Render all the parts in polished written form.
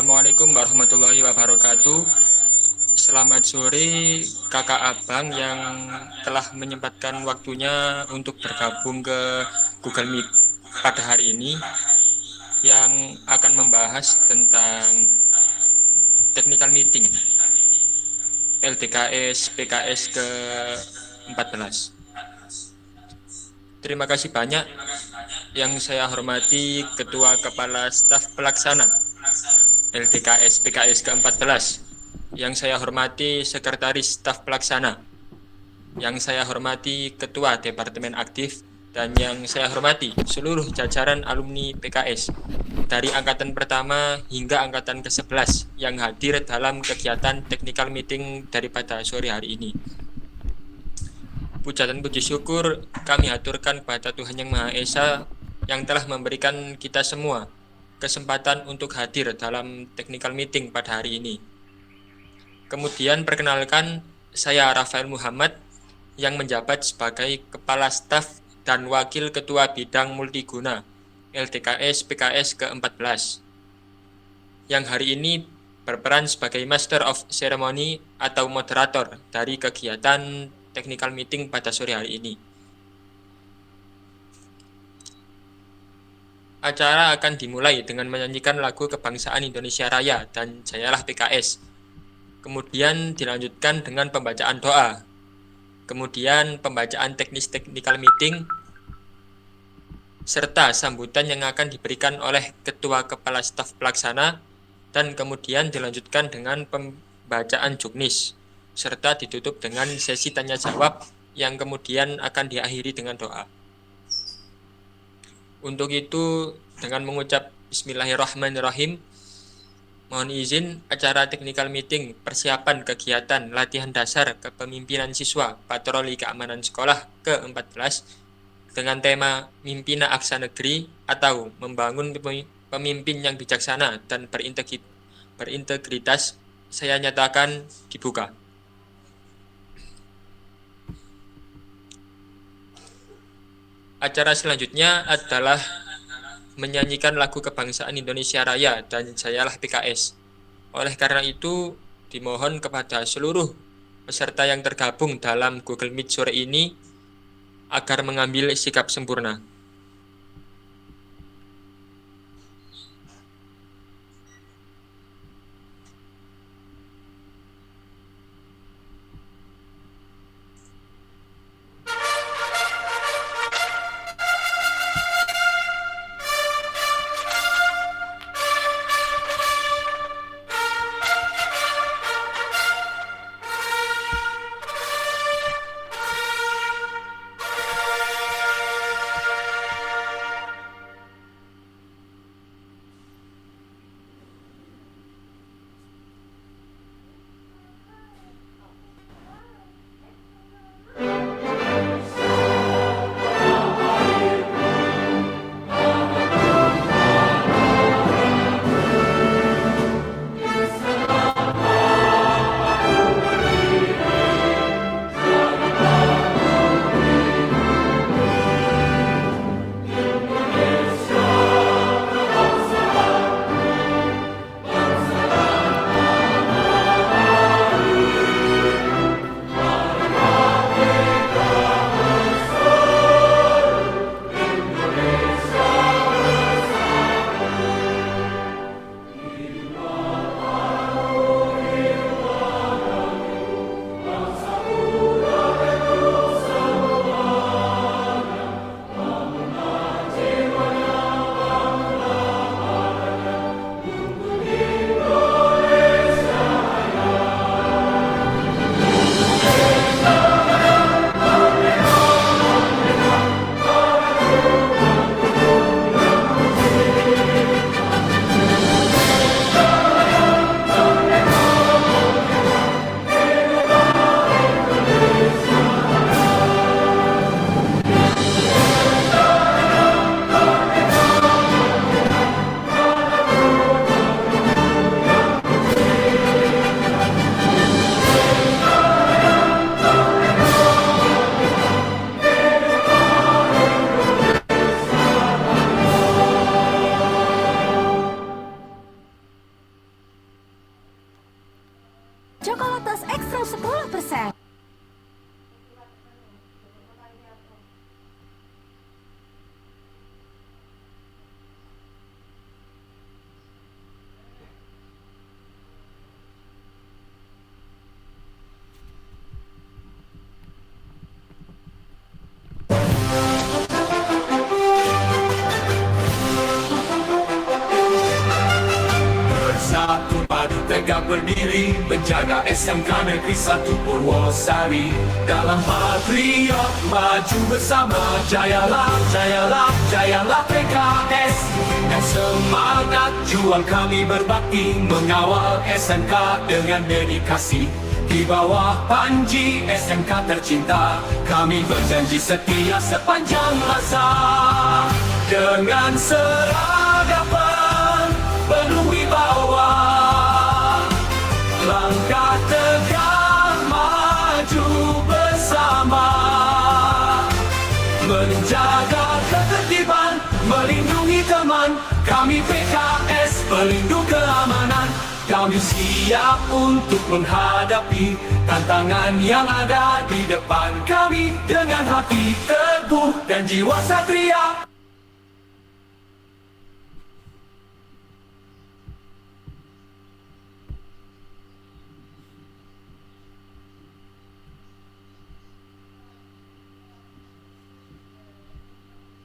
Assalamualaikum warahmatullahi wabarakatuh. Selamat sore kakak abang yang telah menyempatkan waktunya untuk bergabung ke Google Meet pada hari ini yang akan membahas tentang technical meeting LDKS PKS ke-14. Terima kasih banyak yang saya hormati Ketua Kepala Staf Pelaksana LDKS PKS ke-14, yang saya hormati Sekretaris Staf Pelaksana, yang saya hormati Ketua Departemen Aktif, dan yang saya hormati seluruh jajaran alumni PKS dari angkatan pertama hingga angkatan ke-11 yang hadir dalam kegiatan technical meeting daripada sore hari ini. Puja dan puji syukur kami haturkan kepada Tuhan Yang Maha Esa yang telah memberikan kita semua kesempatan untuk hadir dalam technical meeting pada hari ini. Kemudian perkenalkan, saya Rafael Muhammad yang menjabat sebagai Kepala Staf dan Wakil Ketua Bidang Multiguna LDKS PKS ke-14 yang hari ini berperan sebagai Master of Ceremony atau moderator dari kegiatan technical meeting pada sore hari ini. Acara akan dimulai dengan menyanyikan lagu Kebangsaan Indonesia Raya dan Jayalah PKS. Kemudian dilanjutkan dengan pembacaan doa. Kemudian pembacaan teknis technical meeting serta sambutan yang akan diberikan oleh Ketua Kepala Staf Pelaksana, dan kemudian dilanjutkan dengan pembacaan juknis serta ditutup dengan sesi tanya jawab yang kemudian akan diakhiri dengan doa. Untuk itu, dengan mengucap Bismillahirrahmanirrahim, mohon izin acara technical meeting persiapan kegiatan latihan dasar kepemimpinan siswa patroli keamanan sekolah ke-14 dengan tema Mimpina Aksa Negeri atau Membangun Pemimpin yang Bijaksana dan Berintegritas saya nyatakan dibuka. Acara selanjutnya adalah menyanyikan lagu Kebangsaan Indonesia Raya dan Jayalah PKS. Oleh karena itu, dimohon kepada seluruh peserta yang tergabung dalam Google Meet sore ini agar mengambil sikap sempurna. Coklatas Ekstra 10%. Bersatu padu tegak berdiri, menjaga SMK Negeri 1 Purwosari. Dalam patriot maju bersama, jayalah, jayalah, jayalah PKS. Dan semangat juang kami berbakti, mengawal SMK dengan dedikasi. Di bawah panji SMK tercinta, kami berjanji setia sepanjang masa. Dengan seragapan penuh wibawa, langkah tegak maju bersama, menjaga ketertiban, melindungi teman. Kami PKS pelindung keamanan. Kami siap untuk menghadapi tantangan yang ada di depan kami, dengan hati teguh dan jiwa satria.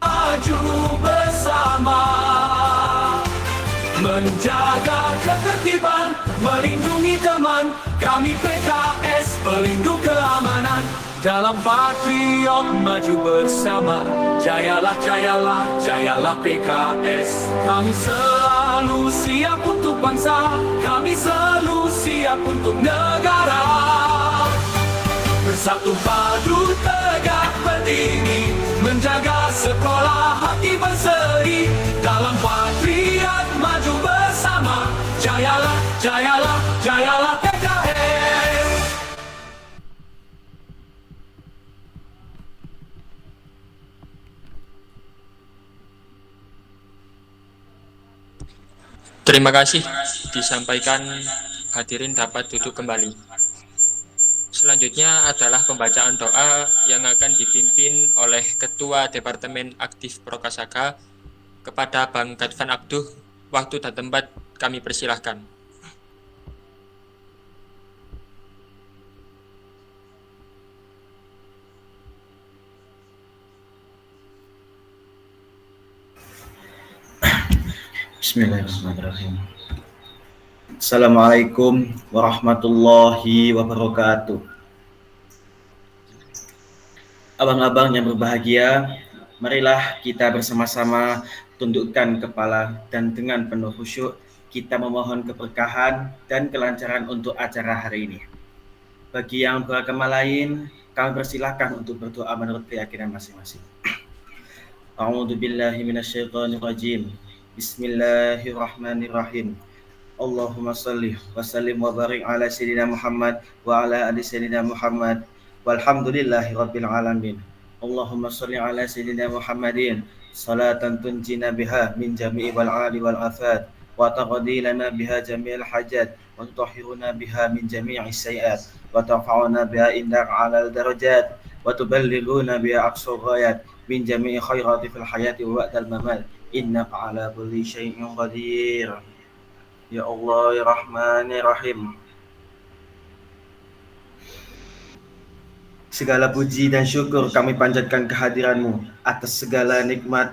Maju bersama, menjaga ketertiban, melindungi teman. Kami PKS pelindung keamanan. Dalam patriot maju bersama, jayalah, jayalah, jayalah PKS. Kami selalu siap untuk bangsa, kami selalu siap untuk negara. Bersatu padu tegak berdiri, menjaga sekolah hati berseri. Dalam patriot maju bersama, jayalah, jayalah, jayalah PKS. Terima kasih disampaikan, hadirin dapat duduk kembali. Selanjutnya adalah pembacaan doa yang akan dipimpin oleh Ketua Departemen Aktif Prokasaka kepada Bang Gadvan Abduh. Waktu dan tempat kami persilahkan. Bismillahirrahmanirrahim. Assalamualaikum warahmatullahi wabarakatuh. Abang-abang yang berbahagia, marilah kita bersama-sama tundukkan kepala dan dengan penuh khusyuk kita memohon keberkahan dan kelancaran untuk acara hari ini. Bagi yang beragama lain, kami persilahkan untuk berdoa menurut keyakinan masing-masing. A'udzu billahi minasyaitonir rajim. Bismillahirrahmanirrahim. Allahumma salli wa sallim wa barik ala sayyidina Muhammad wa ala ali sayyidina Muhammad walhamdulillahi rabbil alamin. Allahumma salli ala sayyidina Muhammadin salatan tunjina biha min jami'i wal ali wal afat wa taqdi lana biha jami'al hajat wa tutahhiruna biha min jami'is sayiat wa tarfa'una biha indaka 'alal darajat wa tuballighuna biha aqsal ghayat min jami'i khairati fil hayati wa ba'dal mamat innaka 'ala kulli syai'in qadir. Ya Allah, ya Rahman, ya Rahim. Segala puji dan syukur kami panjatkan kehadiran-Mu atas segala nikmat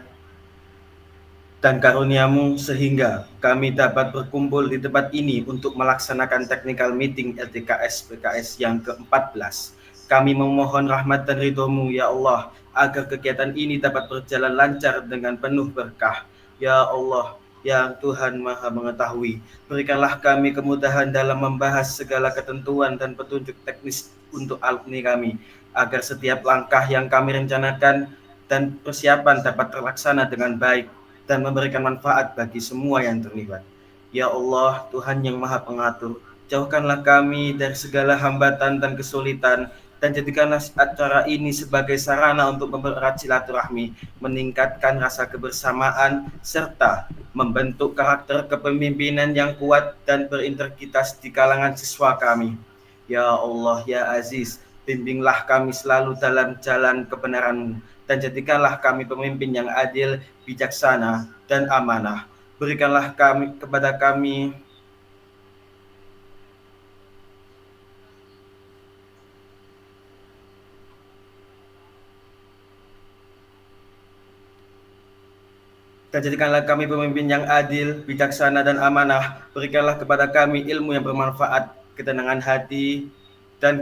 dan karunia-Mu sehingga kami dapat berkumpul di tempat ini untuk melaksanakan technical meeting LTKS PKS yang ke-14. Kami memohon rahmat dan ridho-Mu, ya Allah, agar kegiatan ini dapat berjalan lancar dengan penuh berkah. Ya Allah, yang Tuhan Maha Mengetahui, berikanlah kami kemudahan dalam membahas segala ketentuan dan petunjuk teknis untuk alumni kami, agar setiap langkah yang kami rencanakan dan persiapan dapat terlaksana dengan baik dan memberikan manfaat bagi semua yang terlibat. Ya Allah, Tuhan yang Maha Pengatur, jauhkanlah kami dari segala hambatan dan kesulitan, dan jadikanlah acara ini sebagai sarana untuk mempererat silaturahmi, meningkatkan rasa kebersamaan, serta membentuk karakter kepemimpinan yang kuat dan berintegritas di kalangan siswa kami. Ya Allah, ya Aziz, bimbinglah kami selalu dalam jalan kebenaran-Mu, dan jadikanlah kami pemimpin yang adil, bijaksana, dan amanah. Berikanlah kami kepada kami dan jadikanlah kami pemimpin yang adil, bijaksana, dan amanah. Berikanlah kepada kami ilmu yang bermanfaat, ketenangan hati, dan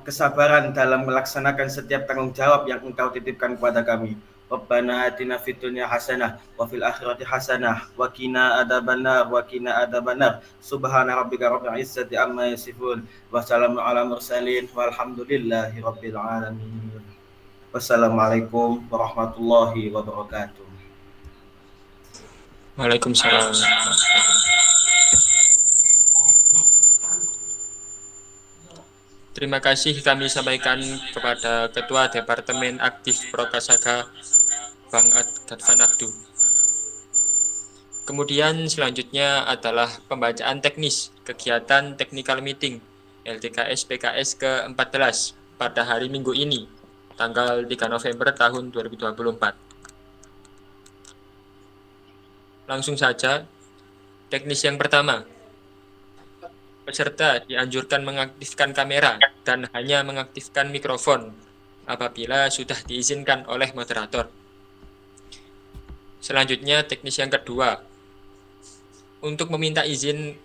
kesabaran dalam melaksanakan setiap tanggung jawab yang Engkau titipkan kepada kami. Rabbana atina fid dunya hasanah wa fil akhirati hasanah wa qina adzabannar subhana rabbika rabbil izzati amma yasifun wa salamun ala mursalin walhamdulillahi rabbil alamin. Wassalamualaikum warahmatullahi wabarakatuh. Waalaikumsalam. Terima kasih kami sampaikan kepada Ketua Departemen Aktif Prokasaka Bang Gadvan Abdu. Kemudian selanjutnya adalah pembacaan teknis kegiatan technical meeting LTKS PKS ke-14 pada hari Minggu ini, tanggal 3 November tahun 2024. Langsung saja, teknis yang pertama. Peserta dianjurkan mengaktifkan kamera dan hanya mengaktifkan mikrofon apabila sudah diizinkan oleh moderator. Selanjutnya, teknis yang kedua. Untuk meminta izin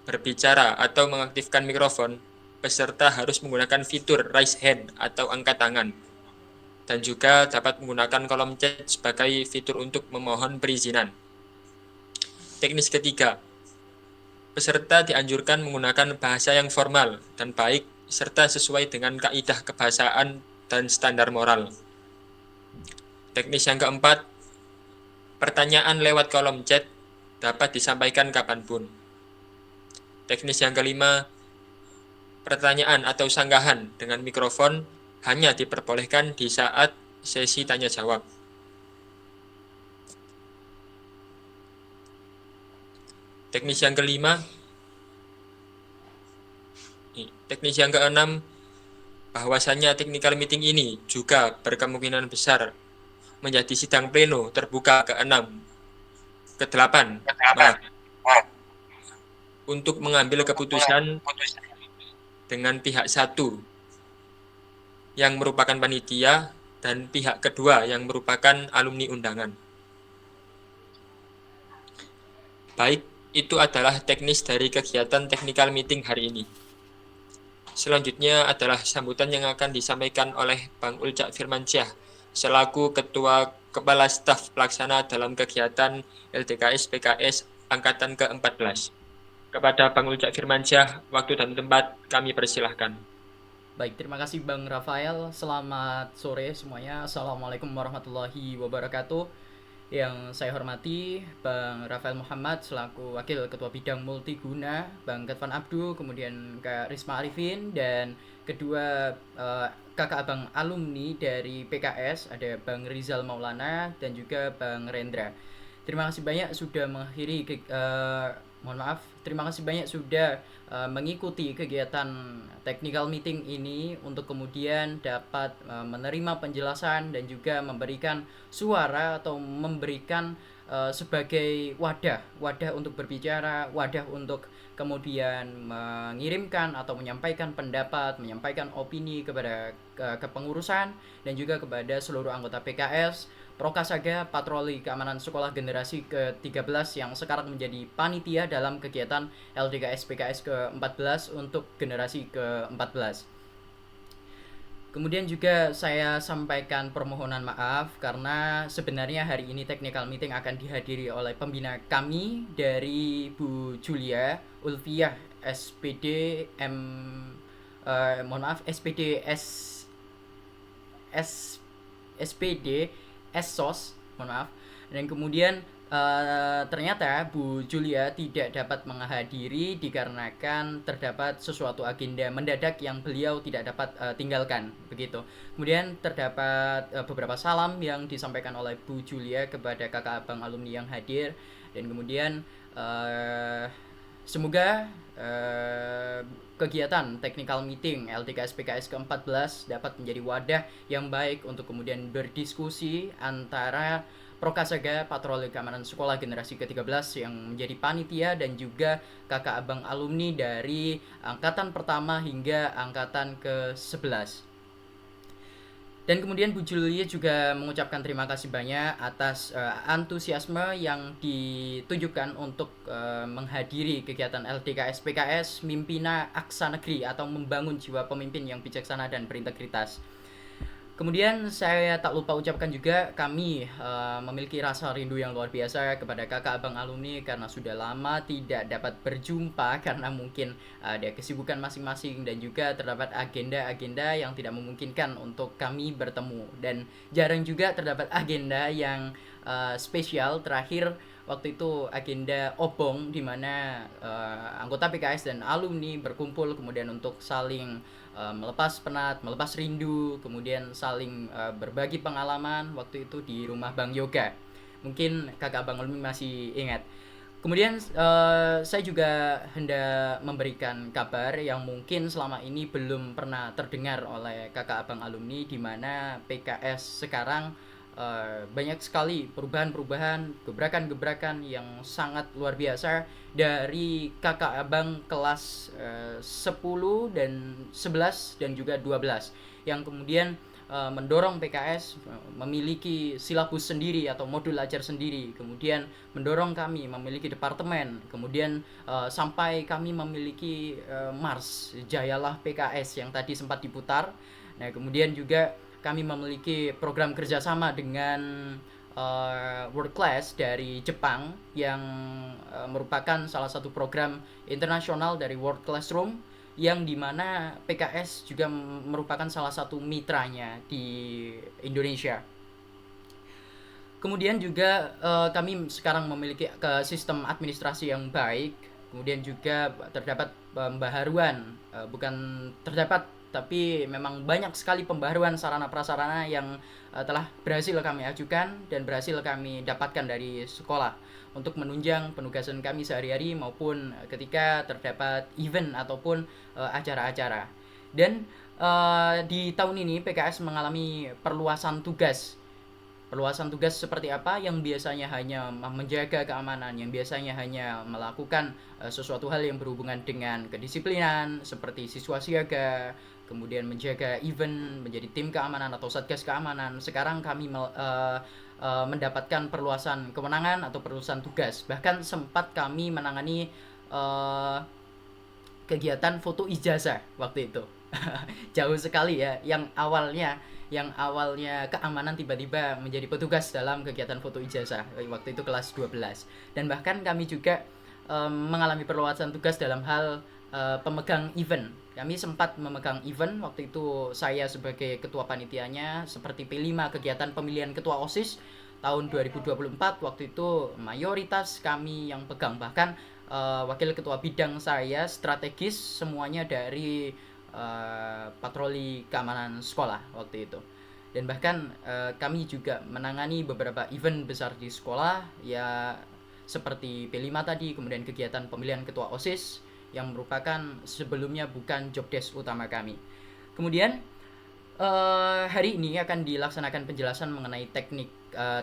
berbicara atau mengaktifkan mikrofon, peserta harus menggunakan fitur raise hand atau angkat tangan, dan juga dapat menggunakan kolom chat sebagai fitur untuk memohon perizinan. Teknis ketiga, peserta dianjurkan menggunakan bahasa yang formal dan baik serta sesuai dengan kaidah kebahasaan dan standar moral. Teknis yang keempat, pertanyaan lewat kolom chat dapat disampaikan kapanpun. Teknis yang kelima, pertanyaan atau sanggahan dengan mikrofon hanya diperbolehkan di saat sesi tanya jawab. Teknis yang kelima, teknis yang keenam, bahwasannya technical meeting ini juga berkemungkinan besar menjadi sidang pleno terbuka ke-8 untuk mengambil keputusan dengan pihak satu yang merupakan panitia dan pihak kedua yang merupakan alumni undangan. Baik, itu adalah teknis dari kegiatan technical meeting hari ini. Selanjutnya adalah sambutan yang akan disampaikan oleh Bang Ulcak Firmansyah selaku Ketua Kepala Staf Pelaksana dalam kegiatan LTKS PKS Angkatan ke-14. Kepada Bang Ulcak Firmansyah, waktu dan tempat kami persilahkan. Baik, terima kasih Bang Rafael. Selamat sore semuanya. Assalamualaikum warahmatullahi wabarakatuh. Yang saya hormati Bang Rafael Muhammad selaku Wakil Ketua Bidang Multiguna, Bang Gadvan Abdu, kemudian Kak Risma Arifin, dan kedua kakak abang alumni dari PKS, ada Bang Rizal Maulana dan juga Bang Rendra. Terima kasih banyak sudah mengakhiri terima kasih banyak sudah mengikuti kegiatan technical meeting ini untuk kemudian dapat menerima penjelasan dan juga memberikan suara atau memberikan sebagai wadah untuk berbicara, wadah untuk kemudian mengirimkan atau menyampaikan pendapat, menyampaikan opini kepada kepengurusan dan juga kepada seluruh anggota PKS Prokasaka Patroli Keamanan Sekolah Generasi ke-13 yang sekarang menjadi panitia dalam kegiatan LDKS PKS ke-14 untuk generasi ke-14. Kemudian juga saya sampaikan permohonan maaf karena sebenarnya hari ini technical meeting akan dihadiri oleh pembina kami dari Bu Julia Ulfiah SPD SPD SPD SOS, dan kemudian ternyata Bu Julia tidak dapat menghadiri dikarenakan terdapat sesuatu agenda mendadak yang beliau tidak dapat tinggalkan begitu. Kemudian terdapat beberapa salam yang disampaikan oleh Bu Julia kepada kakak abang alumni yang hadir, dan kemudian semoga kegiatan technical meeting LTKS PKS ke-14 dapat menjadi wadah yang baik untuk kemudian berdiskusi antara Prokasega Patroli Keamanan Sekolah Generasi ke-13 yang menjadi panitia dan juga kakak abang alumni dari angkatan pertama hingga angkatan ke-11. Dan kemudian Bu Julia juga mengucapkan terima kasih banyak atas antusiasme yang ditujukan untuk menghadiri kegiatan LDKS PKS Mimpina Aksa Negeri atau membangun jiwa pemimpin yang bijaksana dan berintegritas. Kemudian saya tak lupa ucapkan juga kami memiliki rasa rindu yang luar biasa kepada kakak abang alumni karena sudah lama tidak dapat berjumpa karena mungkin ada kesibukan masing-masing dan juga terdapat agenda-agenda yang tidak memungkinkan untuk kami bertemu, dan jarang juga terdapat agenda yang spesial. Terakhir waktu itu agenda obong di mana anggota PKS dan alumni berkumpul kemudian untuk saling melepas penat, melepas rindu, kemudian saling berbagi pengalaman waktu itu di rumah Bang Yoga. Mungkin kakak abang alumni masih ingat. Kemudian saya juga hendak memberikan kabar yang mungkin selama ini belum pernah terdengar oleh kakak abang alumni, di mana PKS sekarang banyak sekali perubahan-perubahan, gebrakan-gebrakan yang sangat luar biasa dari kakak abang kelas 10 dan 11 dan juga 12 yang kemudian mendorong PKS memiliki silabus sendiri atau modul ajar sendiri, kemudian mendorong kami memiliki departemen, kemudian sampai kami memiliki Mars Jayalah PKS yang tadi sempat diputar. Nah, kemudian juga kami memiliki program kerjasama dengan World Class dari Jepang yang merupakan salah satu program internasional dari World Classroom, yang dimana PKS juga merupakan salah satu mitranya di Indonesia. Kemudian juga kami sekarang memiliki sistem administrasi yang baik, kemudian juga terdapat pembaharuan, bukan terdapat tapi memang banyak sekali pembaharuan sarana prasarana yang telah berhasil kami ajukan dan berhasil kami dapatkan dari sekolah untuk menunjang penugasan kami sehari-hari maupun ketika terdapat event ataupun acara-acara. Dan di tahun ini PKS mengalami perluasan tugas. Perluasan tugas seperti apa? Yang biasanya hanya menjaga keamanan, yang biasanya hanya melakukan sesuatu hal yang berhubungan dengan kedisiplinan seperti siswa siaga, kemudian menjaga event, menjadi tim keamanan atau satgas keamanan. Sekarang kami mendapatkan perluasan kewenangan atau perluasan tugas. Bahkan sempat kami menangani kegiatan foto ijazah waktu itu. Jauh sekali ya, yang awalnya keamanan tiba-tiba menjadi petugas dalam kegiatan foto ijazah waktu itu kelas 12. Dan bahkan kami juga mengalami perluasan tugas dalam hal pemegang event. Kami sempat memegang event waktu itu, saya sebagai ketua panitianya, seperti P5 kegiatan pemilihan ketua OSIS tahun 2024. Waktu itu mayoritas kami yang pegang, bahkan wakil ketua bidang saya strategis semuanya dari patroli keamanan sekolah waktu itu. Dan bahkan kami juga menangani beberapa event besar di sekolah ya, seperti P5 tadi, kemudian kegiatan pemilihan ketua OSIS yang merupakan sebelumnya bukan job desk utama kami. Kemudian hari ini akan dilaksanakan penjelasan mengenai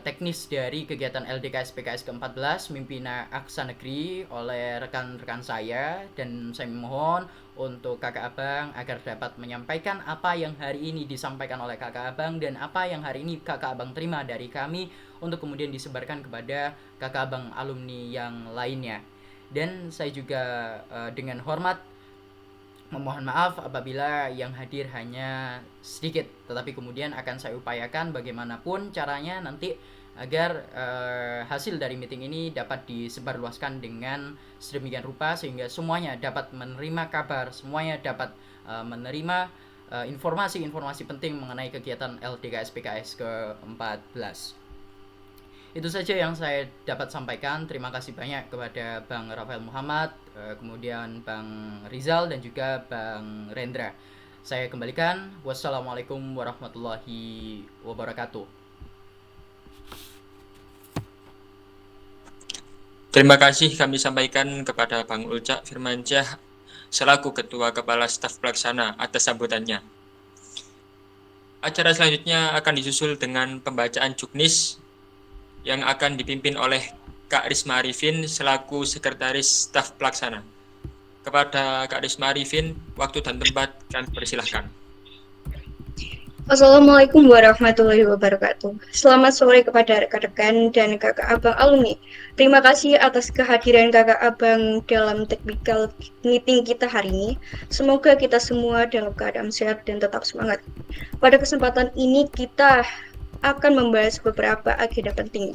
teknis dari kegiatan LDKS PKS ke-14 Mimpina Aksa Negeri oleh rekan-rekan saya, dan saya mohon untuk kakak abang agar dapat menyampaikan apa yang hari ini disampaikan oleh kakak abang dan apa yang hari ini kakak abang terima dari kami untuk kemudian disebarkan kepada kakak abang alumni yang lainnya. Dan saya juga dengan hormat memohon maaf apabila yang hadir hanya sedikit, tetapi kemudian akan saya upayakan bagaimanapun caranya nanti agar hasil dari meeting ini dapat disebarluaskan dengan sedemikian rupa sehingga semuanya dapat menerima kabar, semuanya dapat menerima informasi-informasi penting mengenai kegiatan LDKS PKS ke-14. Itu saja yang saya dapat sampaikan. Terima kasih banyak kepada Bang Rafael Muhammad, kemudian Bang Rizal dan juga Bang Rendra. Saya kembalikan. Wassalamualaikum warahmatullahi wabarakatuh. Terima kasih kami sampaikan kepada Bang Ulca Firmansyah selaku Ketua Kepala Staf Pelaksana atas sambutannya. Acara selanjutnya akan disusul dengan pembacaan juknis yang akan dipimpin oleh Kak Risma Arifin selaku Sekretaris Staf Pelaksana. Kepada Kak Risma Arifin, waktu dan tempat kami persilahkan. Assalamualaikum warahmatullahi wabarakatuh. Selamat sore kepada rekan-rekan dan kakak abang alumni. Terima kasih atas kehadiran kakak abang dalam technical meeting kita hari ini. Semoga kita semua dalam keadaan sehat dan tetap semangat. Pada kesempatan ini kita akan membahas beberapa agenda penting.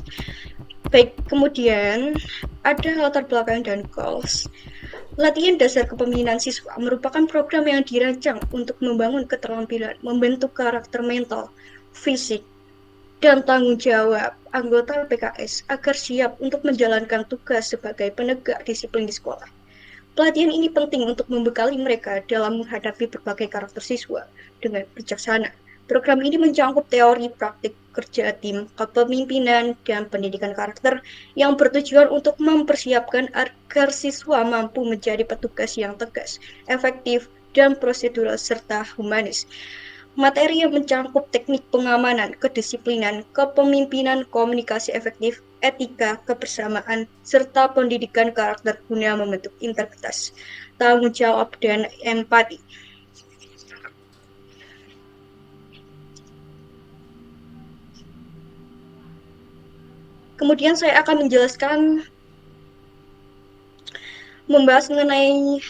Baik, kemudian ada latar belakang dan goals. Latihan dasar kepemimpinan siswa merupakan program yang dirancang untuk membangun keterampilan, membentuk karakter mental, fisik, dan tanggung jawab anggota PKS agar siap untuk menjalankan tugas sebagai penegak disiplin di sekolah. Pelatihan ini penting untuk membekali mereka dalam menghadapi berbagai karakter siswa dengan bijaksana. Program ini mencakup teori, praktik, kerja tim, kepemimpinan, dan pendidikan karakter yang bertujuan untuk mempersiapkan agar siswa mampu menjadi petugas yang tegas, efektif, dan prosedural serta humanis. Materi yang mencakup teknik pengamanan, kedisiplinan, kepemimpinan, komunikasi efektif, etika, kebersamaan, serta pendidikan karakter guna membentuk integritas, tanggung jawab, dan empati. Kemudian saya akan menjelaskan membahas mengenai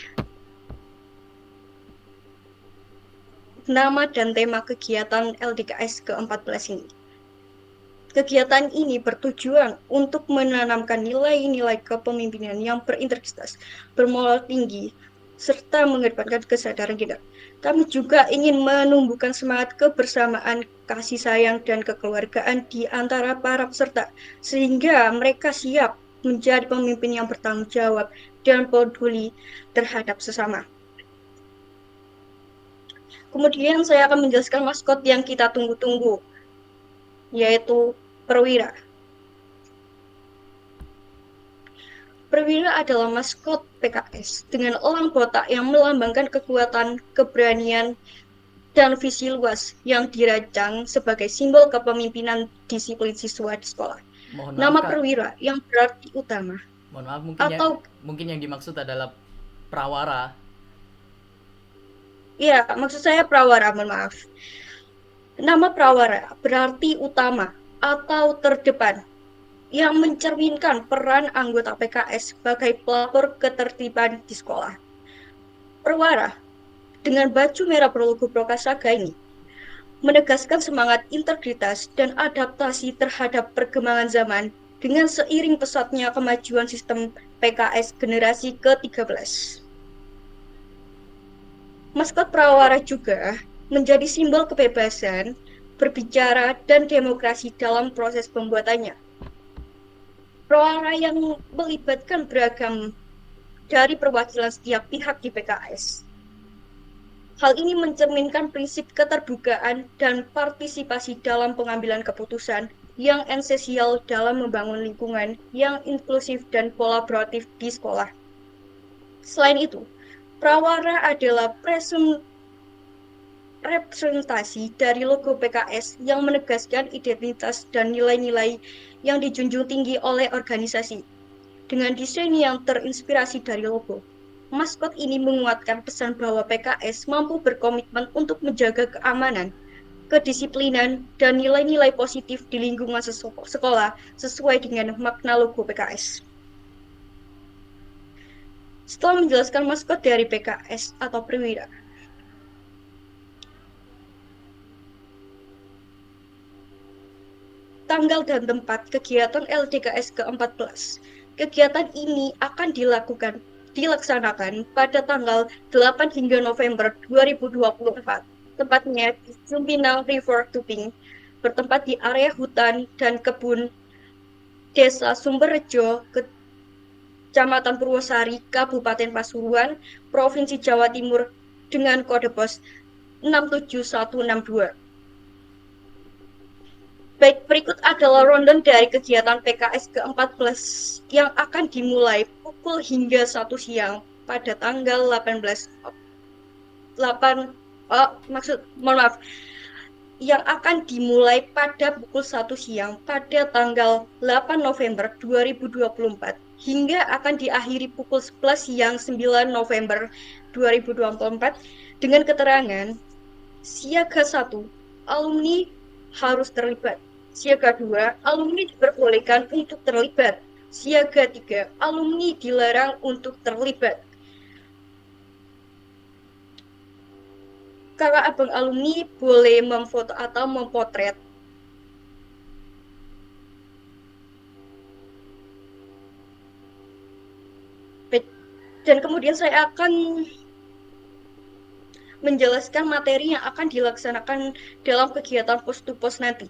nama dan tema kegiatan LDKS ke-14 ini. Kegiatan ini bertujuan untuk menanamkan nilai-nilai kepemimpinan yang berintegritas, bermoral tinggi, serta mengedepankan kesadaran kita. Kami juga ingin menumbuhkan semangat kebersamaan, kasih sayang, dan kekeluargaan di antara para peserta, sehingga mereka siap menjadi pemimpin yang bertanggung jawab dan peduli terhadap sesama. Kemudian saya akan menjelaskan maskot yang kita tunggu-tunggu, yaitu Perwira. Perwira adalah maskot PKS dengan elang botak yang melambangkan kekuatan, keberanian, dan visi luas yang dirancang sebagai simbol kepemimpinan disiplin siswa di sekolah. Nama Perwira yang berarti utama. Mohon maaf, mungkin yang dimaksud adalah Prawara. Iya, maksud saya Prawara, mohon maaf. Nama Prawara berarti utama atau terdepan, yang mencerminkan peran anggota PKS sebagai pelapor ketertiban di sekolah. Perwara dengan baju merah berlogo Prakasaga ini menegaskan semangat integritas dan adaptasi terhadap perkembangan zaman dengan seiring pesatnya kemajuan sistem PKS generasi ke-13. Maskot Prawara juga menjadi simbol kebebasan berbicara dan demokrasi dalam proses pembuatannya. Prawara yang melibatkan beragam dari perwakilan setiap pihak di PKS. Hal ini mencerminkan prinsip keterbukaan dan partisipasi dalam pengambilan keputusan yang esensial dalam membangun lingkungan yang inklusif dan kolaboratif di sekolah. Selain itu, Prawara adalah representasi dari logo PKS yang menegaskan identitas dan nilai-nilai yang dijunjung tinggi oleh organisasi. Dengan desain yang terinspirasi dari logo, maskot ini menguatkan pesan bahwa PKS mampu berkomitmen untuk menjaga keamanan, kedisiplinan, dan nilai-nilai positif di lingkungan sekolah sesuai dengan makna logo PKS. Setelah menjelaskan maskot dari PKS atau Perwira, tanggal dan tempat kegiatan LDKS ke-14. Kegiatan ini akan dilaksanakan pada tanggal 8 hingga November 2024. Tempatnya di Sumbinang River Tubing, bertempat di area hutan dan kebun Desa Sumberrejo, Kecamatan Purwosari, Kabupaten Pasuruan, Provinsi Jawa Timur dengan kode pos 67162. Baik, berikut adalah rundown dari kegiatan PKS ke-14 yang akan dimulai pukul hingga 1 siang pada tanggal 8 yang akan dimulai pada pukul 1 siang pada tanggal 8 November 2024 hingga akan diakhiri pukul 11 siang 9 November 2024 dengan keterangan siaga 1 alumni harus terlibat, siaga 2 alumni diperbolehkan untuk terlibat, siaga 3 alumni dilarang untuk terlibat. Kakak abang alumni boleh memfoto atau mempotret dan kemudian saya akan menjelaskan materi yang akan dilaksanakan dalam kegiatan post to post nanti.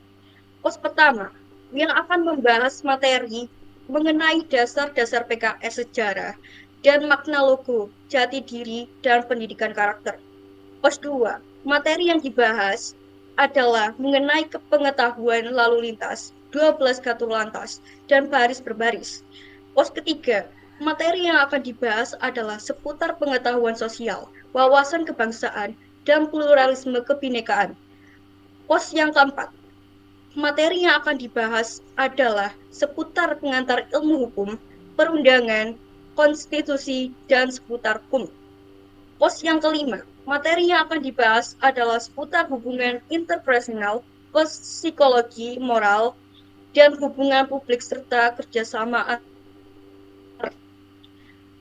Pos pertama yang akan membahas materi mengenai dasar-dasar PKS sejarah dan makna logo, jati diri, dan pendidikan karakter. Pos 2, materi yang dibahas adalah mengenai kepengetahuan lalu lintas, 12 gatul lantas, dan baris berbaris. Pos ketiga, materi yang akan dibahas adalah seputar pengetahuan sosial, wawasan kebangsaan, dan pluralisme kebinekaan. Pos yang keempat, materi yang akan dibahas adalah seputar pengantar ilmu hukum, perundangan, konstitusi, dan seputar hukum. Pos yang kelima, materi yang akan dibahas adalah seputar hubungan interpersonal, psikologi, moral, dan hubungan publik serta kerjasama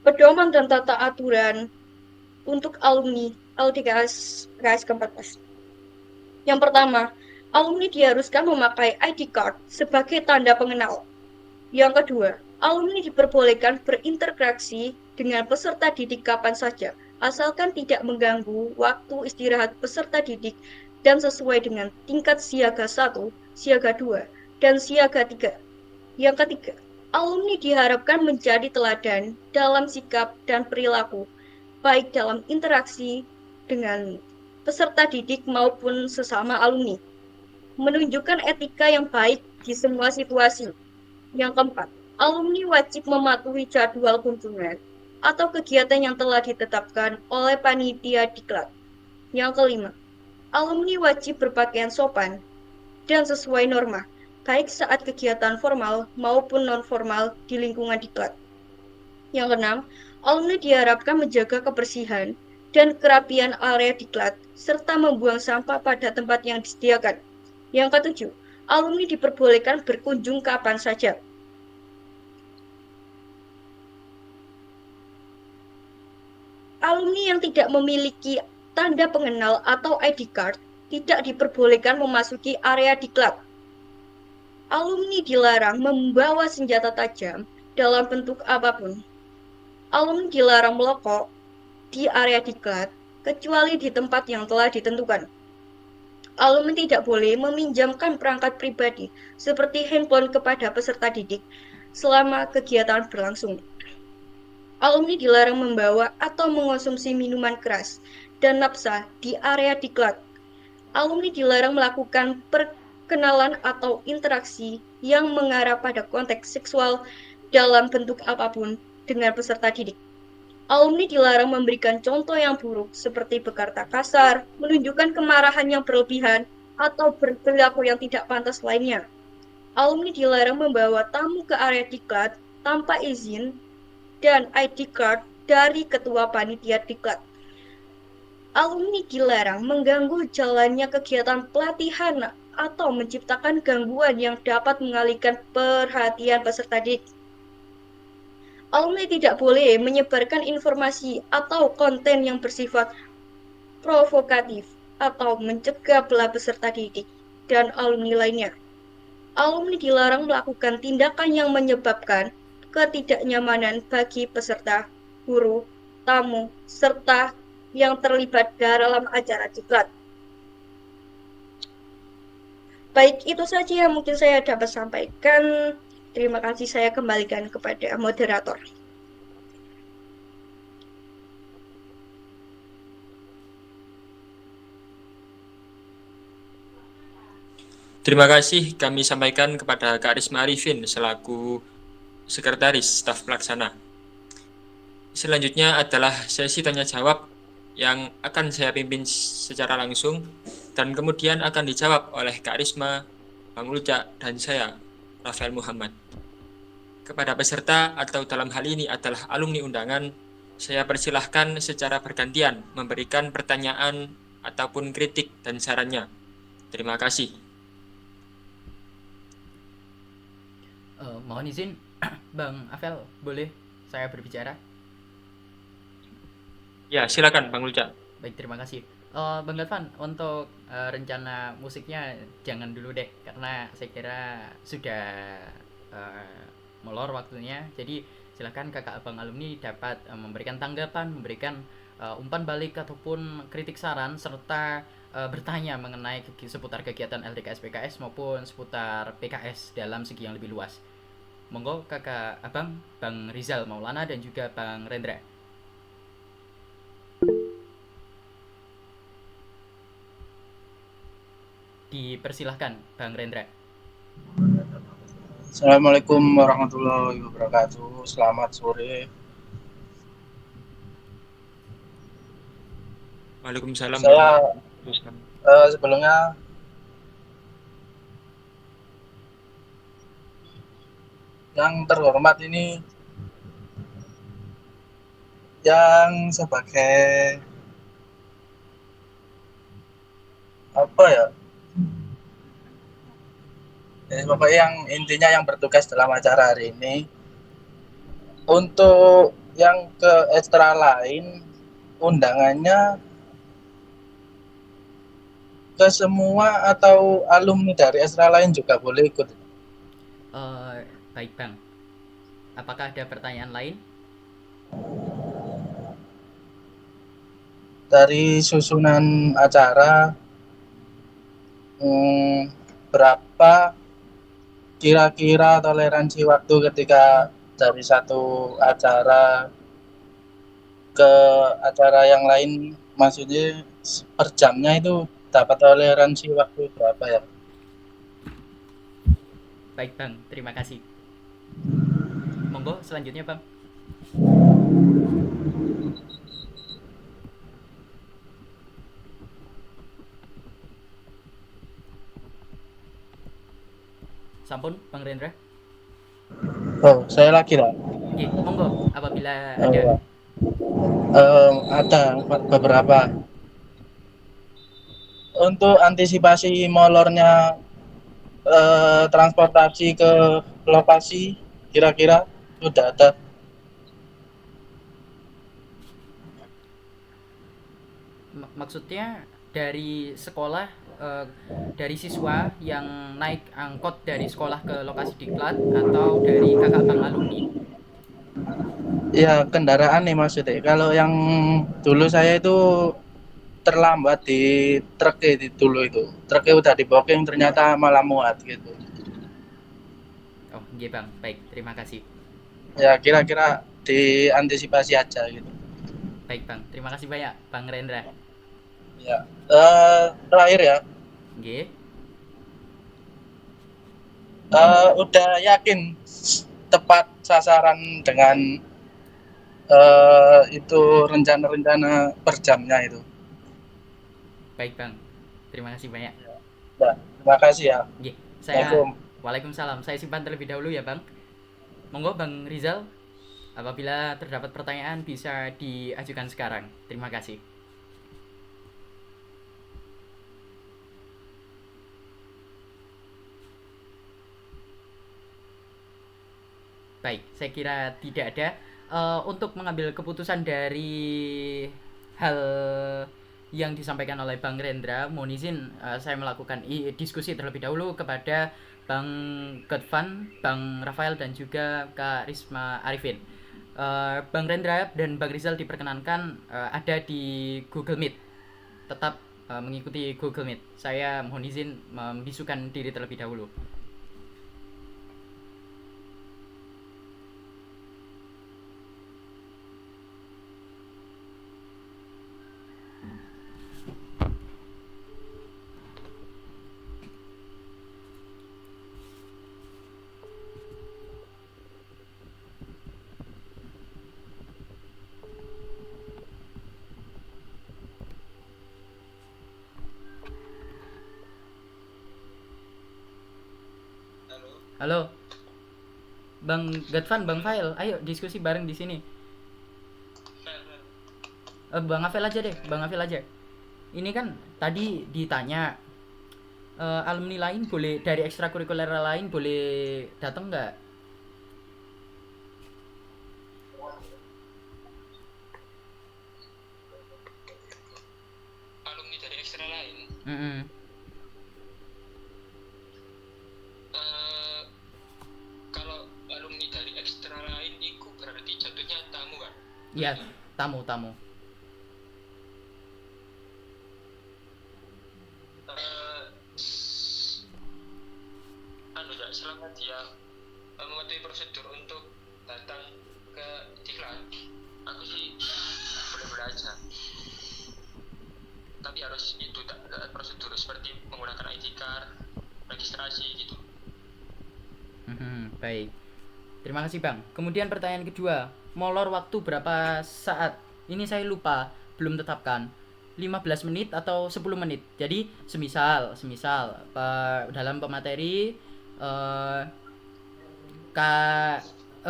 pedoman dan tata aturan untuk alumni LDKS ke-14. Yang pertama, alumni diharuskan memakai ID card sebagai tanda pengenal. Yang kedua, alumni diperbolehkan berinteraksi dengan peserta didik kapan saja, asalkan tidak mengganggu waktu istirahat peserta didik dan sesuai dengan tingkat siaga 1, siaga 2, dan siaga 3. Yang ketiga, alumni diharapkan menjadi teladan dalam sikap dan perilaku, baik dalam interaksi dengan peserta didik maupun sesama alumni, menunjukkan etika yang baik di semua situasi. Yang keempat, alumni wajib mematuhi jadwal kunjungan atau kegiatan yang telah ditetapkan oleh panitia diklat. Yang kelima, alumni wajib berpakaian sopan dan sesuai norma, baik saat kegiatan formal maupun non-formal di lingkungan diklat. Yang keenam, alumni diharapkan menjaga kebersihan dan kerapian area diklat, serta membuang sampah pada tempat yang disediakan. Yang ketujuh, alumni diperbolehkan berkunjung kapan saja. Alumni yang tidak memiliki tanda pengenal atau ID card tidak diperbolehkan memasuki area diklat. Alumni dilarang membawa senjata tajam dalam bentuk apapun. Alumni dilarang merokok di area diklat kecuali di tempat yang telah ditentukan. Alumni tidak boleh meminjamkan perangkat pribadi seperti handphone kepada peserta didik selama kegiatan berlangsung. Alumni dilarang membawa atau mengonsumsi minuman keras dan napsa di area diklat. Alumni dilarang melakukan perkenalan atau interaksi yang mengarah pada konteks seksual dalam bentuk apapun dengan peserta didik. Alumni dilarang memberikan contoh yang buruk seperti berkata kasar, menunjukkan kemarahan yang berlebihan, atau berperilaku yang tidak pantas lainnya. Alumni dilarang membawa tamu ke area diklat tanpa izin dan ID card dari ketua panitia diklat. Alumni dilarang mengganggu jalannya kegiatan pelatihan atau menciptakan gangguan yang dapat mengalihkan perhatian peserta didik. Alumni tidak boleh menyebarkan informasi atau konten yang bersifat provokatif atau mencegah belah peserta didik dan alumni lainnya. Alumni dilarang melakukan tindakan yang menyebabkan ketidaknyamanan bagi peserta, guru, tamu, serta yang terlibat dalam acara diklat. Baik, itu saja yang mungkin saya dapat sampaikan. Terima kasih, saya kembalikan kepada moderator. Terima kasih kami sampaikan kepada Kak Risma Arifin selaku Sekretaris Staf Pelaksana. Selanjutnya adalah sesi tanya jawab yang akan saya pimpin secara langsung dan kemudian akan dijawab oleh Kak Risma, Bang Ulja, dan saya, Rafael Muhammad. Kepada peserta atau dalam hal ini adalah alumni undangan, saya persilahkan secara bergantian memberikan pertanyaan ataupun kritik dan sarannya. Terima kasih. Mohon izin, Bang Afel, boleh saya berbicara? Ya, silakan Bang Ulja. Baik, terima kasih. Bang Gadvan, untuk rencana musiknya jangan dulu deh, karena saya kira sudah molor waktunya. Jadi silakan kakak abang alumni dapat memberikan tanggapan, memberikan umpan balik ataupun kritik saran serta bertanya mengenai seputar kegiatan LDKS PKS maupun seputar PKS dalam segi yang lebih luas. Monggo kakak abang, Bang Rizal Maulana dan juga Bang Rendra. Dipersilahkan Bang Rendra. Assalamualaikum warahmatullahi wabarakatuh. Selamat sore. Waalaikumsalam. Saya sebelumnya yang terhormat ini yang sebagai apa ya? Pokoknya yang intinya yang bertugas dalam acara hari ini. Untuk yang ke ekstra lain, undangannya ke semua atau alumni dari ekstra lain juga boleh ikut. Baik Bang, apakah ada pertanyaan lain? Dari susunan acara, berapa kira-kira toleransi waktu ketika dari satu acara ke acara yang lain, maksudnya per jamnya itu dapat toleransi waktu berapa ya? Baik Bang, terima kasih. Monggo selanjutnya Bang. Sampun Bang Rendra. Oh, saya lagi lah. Oke, monggo apabila ada. Ada beberapa. Untuk antisipasi molornya transportasi ke lokasi, kira-kira sudah ada. Maksudnya dari sekolah, dari siswa yang naik angkot dari sekolah ke lokasi diklat atau dari kakak bang alumni? Ya, kendaraan nih maksudnya. Kalau yang dulu saya itu terlambat di truknya di dulu itu. Truknya udah di booking ternyata malah muat gitu. Oh, iya Bang. Baik, terima kasih. Ya, kira-kira diantisipasi aja gitu. Baik Bang, terima kasih banyak Bang Rendra. Ya. Terakhir ya. Nggih. Udah yakin tepat sasaran dengan itu rencana-rencana per jamnya itu. Baik Bang, terima kasih banyak. Ya, terima kasih ya. Nggih, Assalamualaikum. Waalaikumsalam. Saya simpan terlebih dahulu ya Bang. Monggo Bang Rizal, apabila terdapat pertanyaan bisa diajukan sekarang. Terima kasih. Baik, saya kira tidak ada. Untuk mengambil keputusan dari hal yang disampaikan oleh Bang Rendra, mohon izin saya melakukan diskusi terlebih dahulu kepada Bang Gadvan, Bang Rafael dan juga Kak Risma Arifin. Bang Rendra dan Bang Rizal diperkenankan ada di Google Meet. Tetap mengikuti Google Meet. Saya mohon izin membisukan diri terlebih dahulu. Halo, Bang Gadvan, Bang Fail, ayo diskusi bareng di sini. Bang Afel aja deh, Bang Afel aja. Ini kan tadi ditanya alumni lain boleh dari ekstrakurikuler lain boleh datang nggak? Alumni dari ekstra lain, Mm-mm. kalau alumni dari ekstra lain itu berarti jatuhnya tamu kan? Iya, tamu. Anu ya, selama dia mematuhi prosedur untuk datang ke diklat, aku sih boleh-boleh aja. Tapi harus itu prosedur seperti menggunakan ID card, registrasi gitu. Baik. Terima kasih Bang. Kemudian pertanyaan kedua, molor waktu berapa saat? Ini saya lupa, belum tetapkan. 15 menit atau 10 menit. Jadi semisal dalam pemateri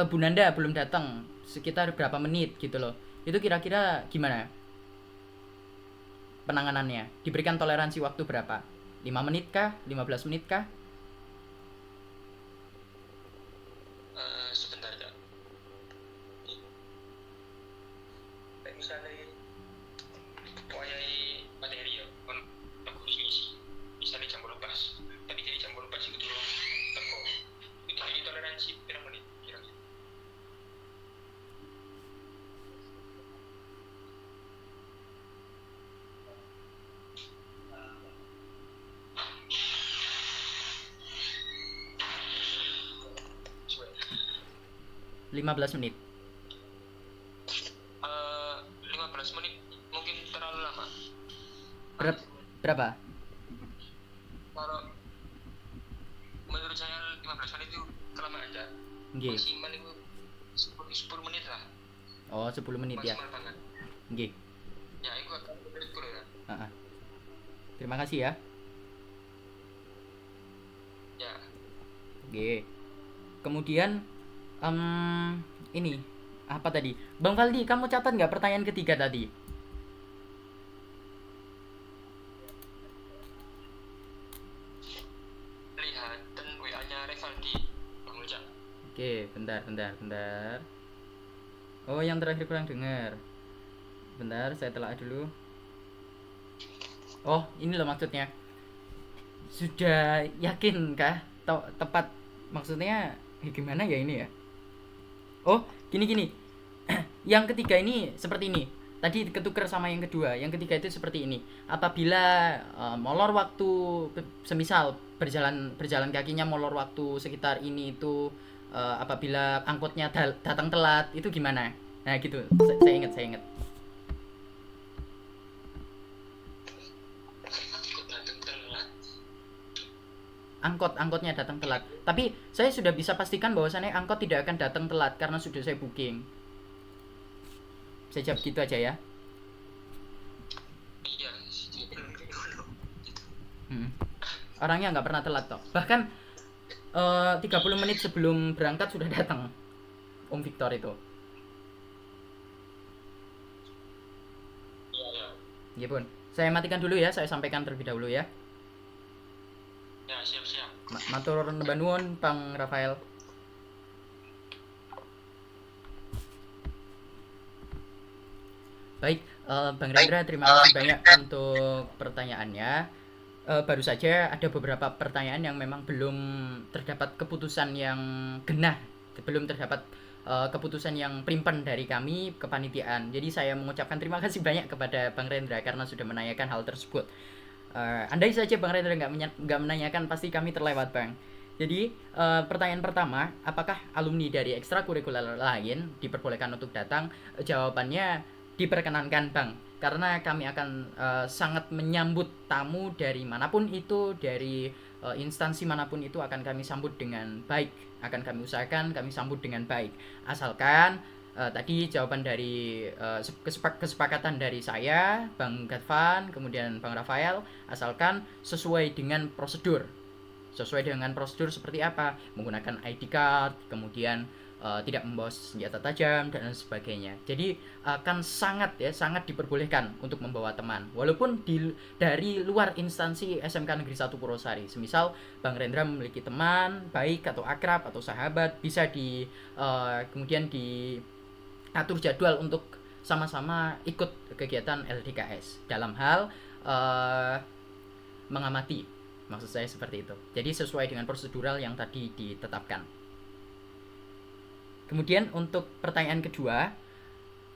Bu Nanda belum datang sekitar berapa menit gitu loh. Itu kira-kira gimana penanganannya? Diberikan toleransi waktu berapa? 5 menit kah? 15 menit kah? Sebentar ya. Misalnya wayai materi ya, kan aku ngisi. Misalnya jam 12, tapi jadi jam 12 itu dulu teko. Itu jadi toleransi berapa menit kira-kira? Coba. 15 menit. 15 menit mungkin terlalu lama. Berapa? Kalau menurut saya 15 menit itu kelamaan aja. Nggih. Maksimal itu 10 menit lah. Oh, 10 menit ya. Maksimal banget. Nggih. Ya, itu akan menurutku ya. Heeh. Terima kasih ya. Ya, Oke. Kemudian ini apa tadi? Bang Valdi, kamu catat nggak pertanyaan ketiga tadi? lihat dan WA-nya Revaldi, Bang Ujang. Oke, bentar. Oh, yang terakhir kurang dengar. Bentar, saya telah dulu. Oh, ini loh maksudnya. Sudah yakin kah? Tepat maksudnya gimana ya ini ya? Oh, gini. Yang ketiga ini seperti ini. Tadi ketuker sama yang kedua. Yang ketiga itu seperti ini. Apabila molor waktu semisal berjalan kakinya molor waktu sekitar ini itu apabila angkotnya datang telat itu gimana? Nah, gitu. Saya ingat. Angkotnya datang telat. Tapi saya sudah bisa pastikan bahwasannya angkot tidak akan datang telat karena sudah saya booking. Saya jawab gitu aja ya. Iya, Orangnya nggak pernah telat toh. Bahkan 30 menit sebelum berangkat sudah datang Om Victor itu. iya. Ya pun. Saya matikan dulu ya, saya sampaikan terlebih dahulu ya. Ya, siap. Matur nuwun Bang Rafael. Baik, Bang Rendra, terima kasih banyak untuk pertanyaannya. Baru saja ada beberapa pertanyaan yang memang belum terdapat keputusan yang genah, belum terdapat keputusan yang primpen dari kami kepanitiaan. Jadi saya mengucapkan terima kasih banyak kepada Bang Rendra karena sudah menanyakan hal tersebut. Andai saja Bang Rendra nggak menanyakan, pasti kami terlewat, Bang. Jadi pertanyaan pertama, apakah alumni dari ekstrakurikuler lain diperbolehkan untuk datang? Jawabannya diperkenankan, Bang, karena kami akan sangat menyambut tamu dari manapun itu, dari instansi manapun itu akan kami sambut dengan baik, akan kami usahakan kami sambut dengan baik, asalkan tadi jawaban dari kesepakatan dari saya, Bang Gadvan, kemudian Bang Rafael, asalkan sesuai dengan prosedur, sesuai dengan prosedur seperti apa, menggunakan ID card, kemudian tidak membawa senjata tajam dan lain sebagainya. Jadi akan sangat diperbolehkan untuk membawa teman, walaupun dari luar instansi SMK Negeri 1 Purwosari. Semisal Bang Rendra memiliki teman baik atau akrab atau sahabat, bisa kemudian diatur jadwal untuk sama-sama ikut kegiatan LDKS dalam hal mengamati. Maksud saya seperti itu. Jadi sesuai dengan prosedural yang tadi ditetapkan. Kemudian untuk pertanyaan kedua,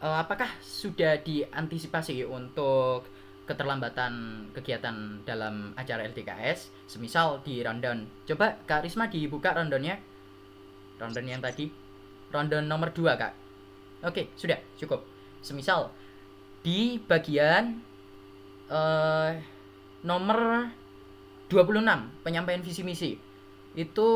apakah sudah diantisipasi untuk keterlambatan kegiatan dalam acara LDKS, semisal di rundown? Coba Kak Risma dibuka rundownnya, rundown yang tadi, rundown nomor 2 Kak. Oke, sudah cukup. Semisal di bagian nomor 26 penyampaian visi misi itu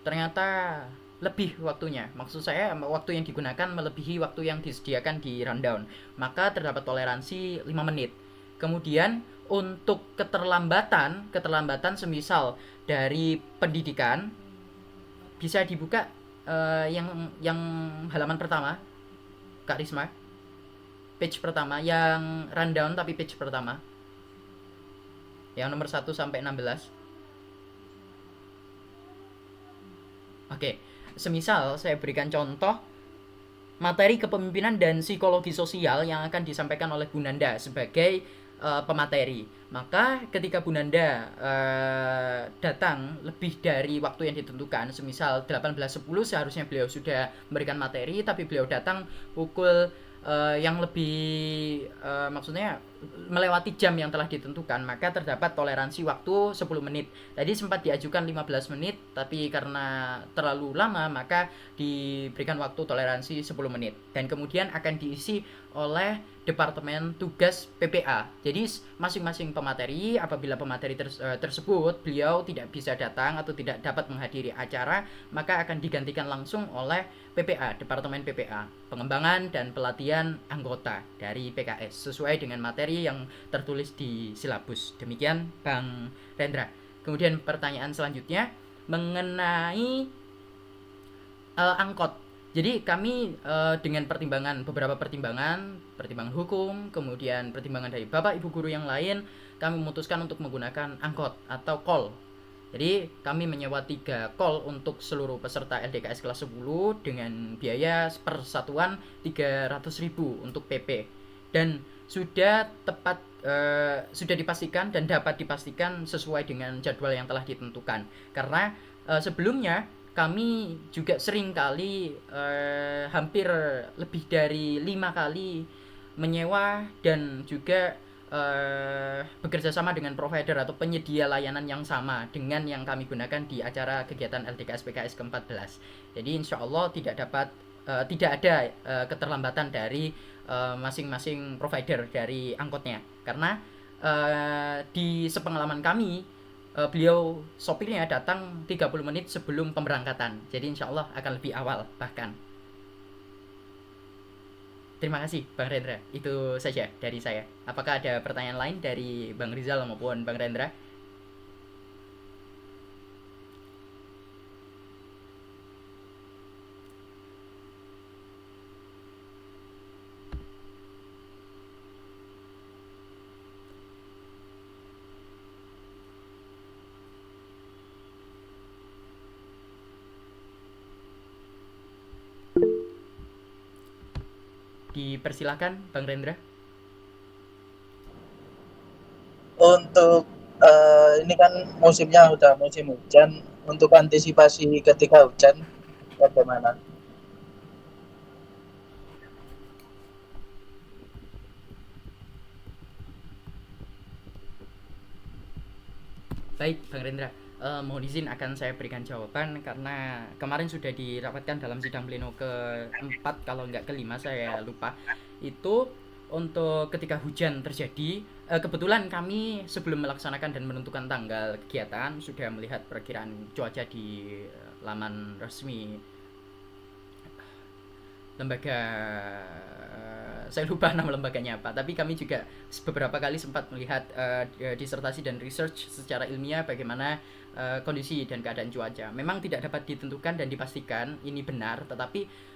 ternyata lebih waktunya. Maksud saya waktu yang digunakan melebihi waktu yang disediakan di rundown. Maka terdapat toleransi 5 menit. Kemudian untuk keterlambatan semisal dari pendidikan bisa dibuka yang halaman pertama Kak Risma. Page pertama yang rundown tapi page pertama. Yang nomor 1 sampai 16. Oke. Semisal saya berikan contoh materi kepemimpinan dan psikologi sosial yang akan disampaikan oleh Bu Nanda sebagai pemateri. Maka ketika Bu Nanda datang lebih dari waktu yang ditentukan, semisal 18.10 seharusnya beliau sudah memberikan materi, tapi beliau datang pukul yang lebih maksudnya melewati jam yang telah ditentukan, maka terdapat toleransi waktu 10 menit. Tadi sempat diajukan 15 menit, tapi karena terlalu lama maka diberikan waktu toleransi 10 menit. Dan kemudian akan diisi oleh Departemen Tugas PPA. Jadi masing-masing pemateri, apabila pemateri tersebut beliau tidak bisa datang atau tidak dapat menghadiri acara, maka akan digantikan langsung oleh PPA, Departemen PPA, pengembangan dan pelatihan anggota dari PKS sesuai dengan materi yang tertulis di silabus. Demikian Bang Rendra. Kemudian pertanyaan selanjutnya mengenai angkot. Jadi kami dengan beberapa pertimbangan hukum, kemudian pertimbangan dari Bapak Ibu guru yang lain, kami memutuskan untuk menggunakan angkot atau call. Jadi kami menyewa 3 call untuk seluruh peserta LDKS kelas 10 dengan biaya per satuan 300.000 untuk PP. Dan sudah dipastikan dan dapat dipastikan sesuai dengan jadwal yang telah ditentukan. Karena sebelumnya kami juga sering kali hampir lebih dari 5 kali menyewa dan juga bekerja sama dengan provider atau penyedia layanan yang sama dengan yang kami gunakan di acara kegiatan LDKS PKS ke-14. Jadi insya Allah tidak ada keterlambatan dari masing-masing provider dari angkotnya, karena di sepengalaman kami beliau sopirnya datang 30 menit sebelum pemberangkatan, jadi insya Allah akan lebih awal bahkan. Terima kasih Bang Rendra, itu saja dari saya. Apakah ada pertanyaan lain dari Bang Rizal maupun Bang Rendra? Dipersilakan Bang Rendra. Untuk ini kan musimnya udah musim hujan, untuk antisipasi ketika hujan bagaimana? Baik Bang Rendra, mohon izin akan saya berikan jawaban karena kemarin sudah dirapatkan dalam sidang pleno ke-4 kalau nggak ke-5 saya lupa. Itu untuk ketika hujan terjadi, kebetulan kami sebelum melaksanakan dan menentukan tanggal kegiatan sudah melihat perkiraan cuaca di laman resmi lembaga saya lupa nama lembaganya apa, tapi kami juga beberapa kali sempat melihat disertasi dan research secara ilmiah bagaimana kondisi dan keadaan cuaca. Memang tidak dapat ditentukan dan dipastikan ini benar, tetapi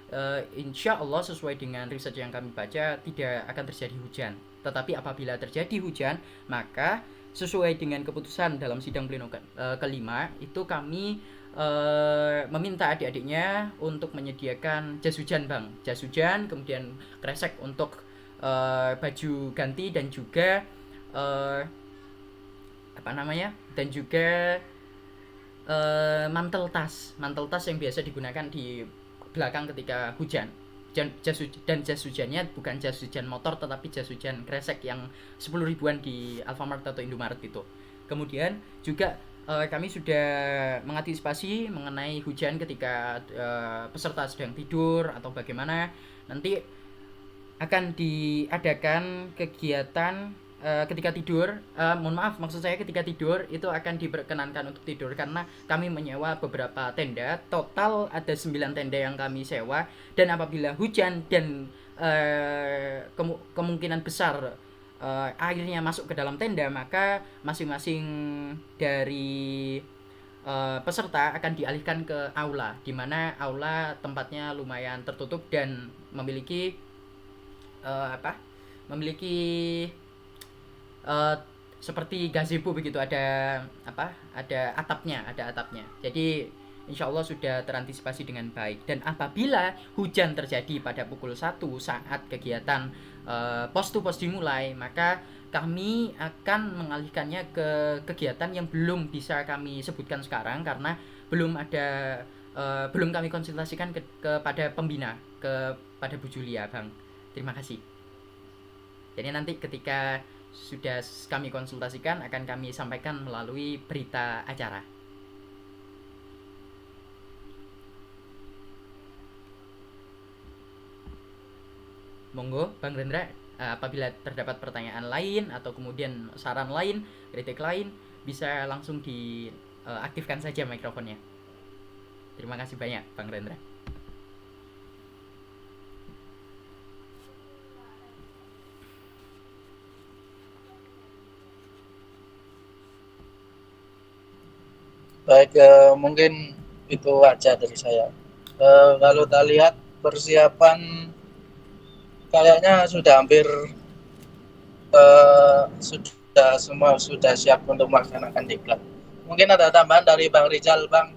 insya Allah sesuai dengan research yang kami baca tidak akan terjadi hujan. Tetapi apabila terjadi hujan, maka sesuai dengan keputusan dalam sidang pleno kelima itu kami meminta adik-adiknya untuk menyediakan jas hujan, Bang. Jas hujan, kemudian kresek untuk baju ganti dan juga dan juga mantel tas yang biasa digunakan di belakang ketika hujan. Dan jas hujannya bukan jas hujan motor, tetapi jas hujan kresek yang 10 ribuan di Alfamart atau Indomaret itu. Kemudian juga kami sudah mengantisipasi mengenai hujan ketika peserta sedang tidur atau bagaimana. Nanti akan diadakan kegiatan ketika tidur, maksud saya ketika tidur itu akan diperkenankan untuk tidur karena kami menyewa beberapa tenda. Total ada 9 tenda yang kami sewa, dan apabila hujan dan kemungkinan besar airnya masuk ke dalam tenda, maka masing-masing dari peserta akan dialihkan ke aula, di mana aula tempatnya lumayan tertutup dan memiliki seperti gazebo begitu, ada atapnya. Jadi insya Allah sudah terantisipasi dengan baik. Dan apabila hujan terjadi pada pukul 1 saat kegiatan pos to pos dimulai, maka kami akan mengalihkannya ke kegiatan yang belum bisa kami sebutkan sekarang karena belum kami konsultasikan kepada pembina, kepada Bu Julia, Bang. Terima kasih. Jadi nanti ketika sudah kami konsultasikan akan kami sampaikan melalui berita acara. Monggo Bang Rendra, apabila terdapat pertanyaan lain atau kemudian saran lain, kritik lain, bisa langsung diaktifkan saja mikrofonnya. Terima kasih banyak Bang Rendra. Baik, mungkin itu aja dari saya. Kalau kita lihat persiapan kayaknya sudah hampir semua sudah siap untuk melaksanakan diklat. Mungkin ada tambahan dari Bang Rizal, Bang.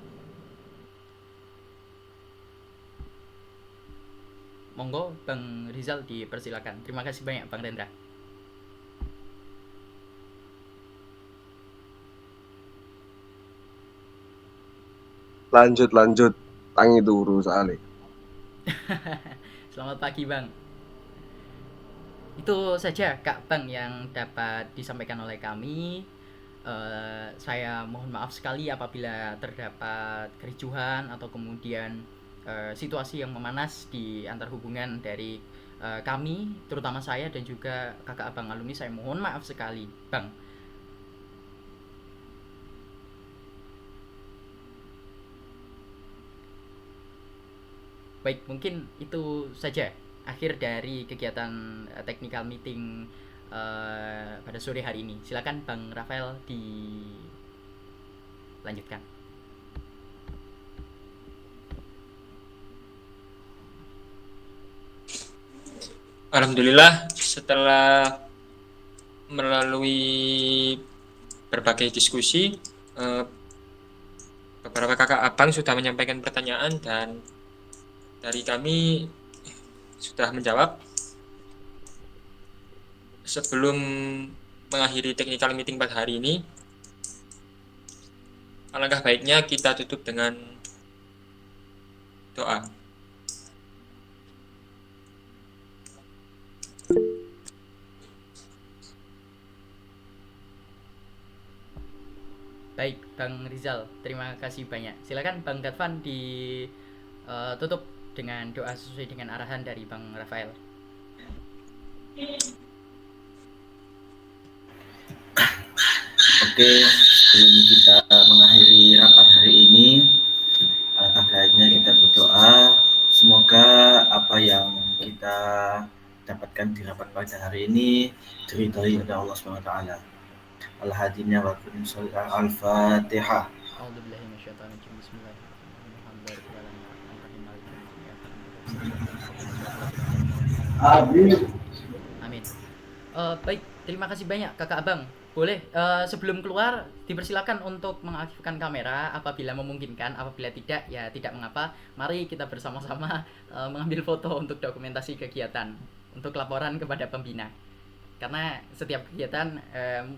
Monggo Bang Rizal dipersilakan. Terima kasih banyak Bang Rendra. Lanjut tangi turu soalnya. Selamat pagi Bang. Itu saja Kak Bang yang dapat disampaikan oleh kami. Saya mohon maaf sekali apabila terdapat kericuhan atau kemudian situasi yang memanas di antar hubungan dari kami, terutama saya dan juga kakak abang alumni. Saya mohon maaf sekali Bang. Baik, mungkin itu saja akhir dari kegiatan technical meeting pada sore hari ini. Silakan Bang Rafael dilanjutkan. Alhamdulillah, setelah melalui berbagai diskusi, beberapa kakak abang sudah menyampaikan pertanyaan dan dari kami sudah menjawab. Sebelum mengakhiri technical meeting pada hari ini, alangkah baiknya kita tutup dengan doa. Baik, Bang Rizal, terima kasih banyak. Silakan Bang Gadvan ditutup dengan doa sesuai dengan arahan dari Bang Rafael. Oke, sebelum kita mengakhiri rapat hari ini, alangkah baiknya kita berdoa. Semoga apa yang kita dapatkan di pada hari ini diridhoi oleh Allah SWT. Al-hadinya wa kulim Al-Fatihah. A'udzubillahi minasyaitonirrajim. Bismillahirrahmanirrahim. Amin. Baik, terima kasih banyak Kakak Abang. Boleh sebelum keluar dipersilakan untuk mengaktifkan kamera apabila memungkinkan, apabila tidak ya tidak mengapa. Mari kita bersama-sama mengambil foto untuk dokumentasi kegiatan, untuk laporan kepada pembina. Karena setiap kegiatan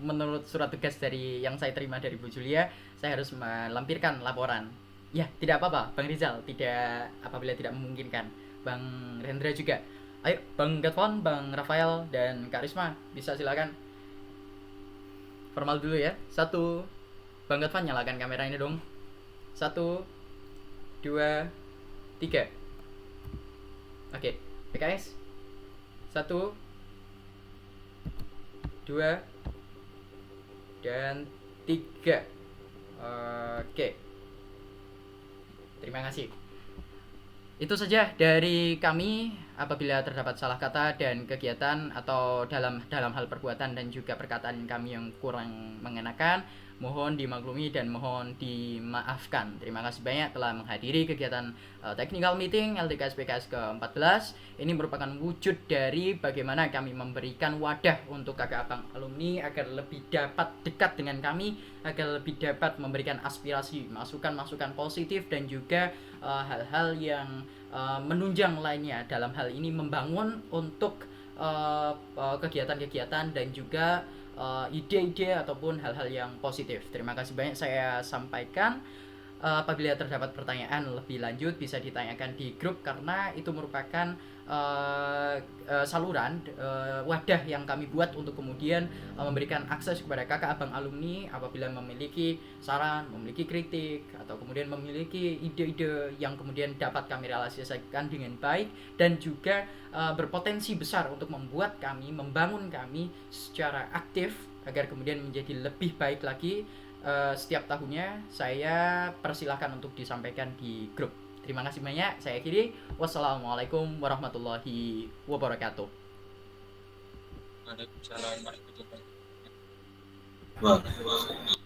menurut surat tugas dari yang saya terima dari Bu Julia, saya harus melampirkan laporan. Ya, tidak apa-apa Bang Rizal, tidak apabila tidak memungkinkan. Bang Rendra juga. Ayo Bang Gatfon, Bang Rafael, dan Kak Risma bisa silakan. Formal dulu ya. 1. Bang Gatfon nyalakan kamera ini dong. 1, 2, 3. Oke, PKS. 1, 2, dan 3. Oke. Terima kasih. Itu saja dari kami. Apabila terdapat salah kata dan kegiatan atau dalam hal perbuatan dan juga perkataan kami yang kurang mengenakan, mohon dimaklumi dan mohon dimaafkan. Terima kasih banyak telah menghadiri kegiatan technical meeting LDKS PKS ke-14. Ini merupakan wujud dari bagaimana kami memberikan wadah untuk kakak abang alumni agar lebih dapat dekat dengan kami, agar lebih dapat memberikan aspirasi, masukan-masukan positif dan juga hal-hal yang menunjang lainnya, dalam hal ini membangun untuk kegiatan-kegiatan dan juga ide-ide ataupun hal-hal yang positif. Terima kasih banyak saya sampaikan. Apabila terdapat pertanyaan lebih lanjut bisa ditanyakan di grup, karena itu merupakan saluran wadah yang kami buat untuk kemudian memberikan akses kepada kakak abang alumni apabila memiliki saran, memiliki kritik, atau kemudian memiliki ide-ide yang kemudian dapat kami realisasikan dengan baik dan juga berpotensi besar untuk membuat kami, membangun kami secara aktif agar kemudian menjadi lebih baik lagi. Setiap tahunnya saya persilahkan untuk disampaikan di grup. Terima kasih banyak. Saya akhiri. Wassalamualaikum warahmatullahi wabarakatuh. Waalaikumsalam warahmatullahi wabarakatuh. Wah.